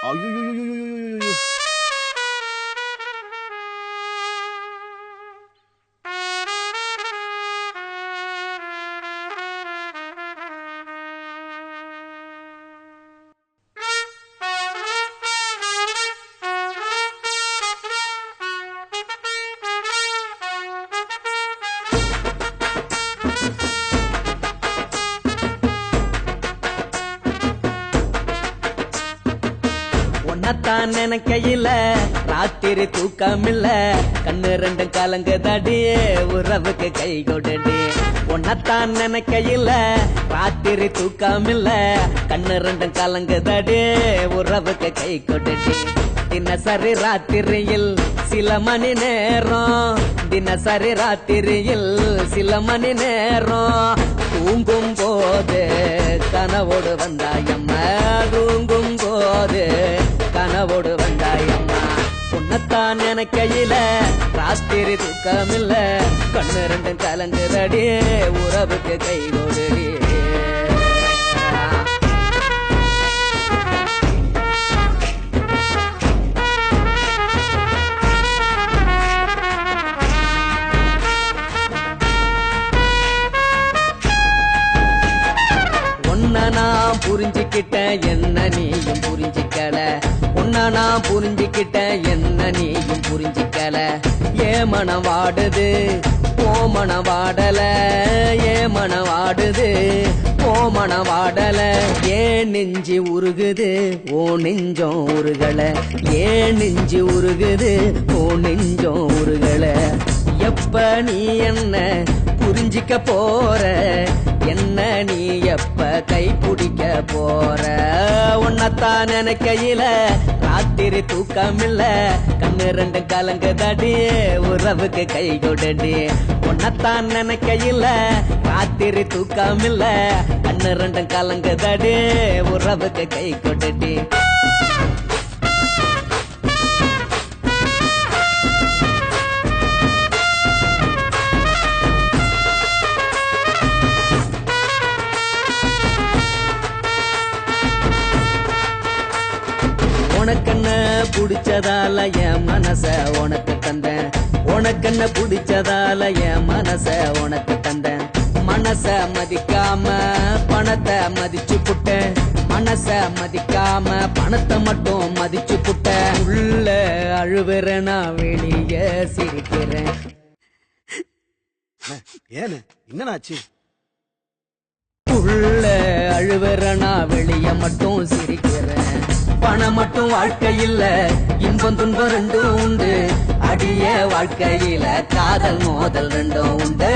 ஐயோ உன்னத்தான் நினைக்கையில ராத்திரி தூக்கமில்ல கண்ணு ரெண்டு கலங்குதடியே உறவுக்கு கை கொடுடி உன்னத்தான் நினைக்கையில ராத்திரி தூக்கமில்ல கண்ணு ரெண்டு கலங்குதடியே உறவுக்கு கை கொடுடி தினசரி ராத்திரியில் சில மணி நேரம் தினசரி ராத்திரியில் சில மணி நேரம் தூங்கும் போது கனவோடு வந்தாயம்மா தூங்கும் போது கனவோடு வந்தாயம்மா உன்னத்தான் நினைக்கையில ராத்திரி தூக்கமில்ல கண்ணு ரெண்டும் கலங்குதடி உறவுக்கு கை கொடுடி நான் புரிஞ்சுக்கிட்டேன் என்ன நீயும் புரிஞ்சிக்கல உன்ன நான் புரிஞ்சுக்கிட்டேன் என்ன நீயும் புரிஞ்சிக்கல ஏ மனம் வாடுது ஓ மனம் வாடல ஏ மனம் வாடுது ஓ மனம் வாடல ஏன் நெஞ்சு உருகுது ஓ நெஞ்சம் உருகல ஏன் நெஞ்சு உருகுது ஓ நெஞ்சம் உருகல எப்ப நீ என்ன புரிஞ்சிக்க போற என்ன நீ எப்ப கை பிடிக்க போற உன்னத்தான் நினைக்கையில ராத்திரி தூக்கமில்ல கண்ணு ரெண்டு கலங்குதடி உறவுக்கு கை கொடுடி உன்னத்தான் நினைக்கையில ராத்திரி தூக்கமில்ல கண்ணு ரெண்டு கலங்குதடி உறவுக்கு கை கொடுடி உனக்கென்ன பிடிச்சதால என் மனச உனக்கு தந்தேன் உனக்கென்ன பிடிச்சதால என் மனச உனக்கு தந்தேன் மனச மதிக்காம பணத்தை மதிச்சு புட்டேன் மனச மதிக்காம பணத்தை மட்டும் மதிச்சு புட்டேன் உள்ள அழுவுறேன் நான் வெளிய சிரிக்கிறேன் ஏன்னு என்னன்னாச்சு உள்ள அழுவுறேன் நான் வெளிய மட்டும் சிரிக்கிறேன் பணம் மட்டும் வாழ்க்கையில் இன்பம் துன்பம் ரெண்டும் உண்டு அடிய வாழ்க்கையில காதல் மோதல் ரெண்டும் உண்டு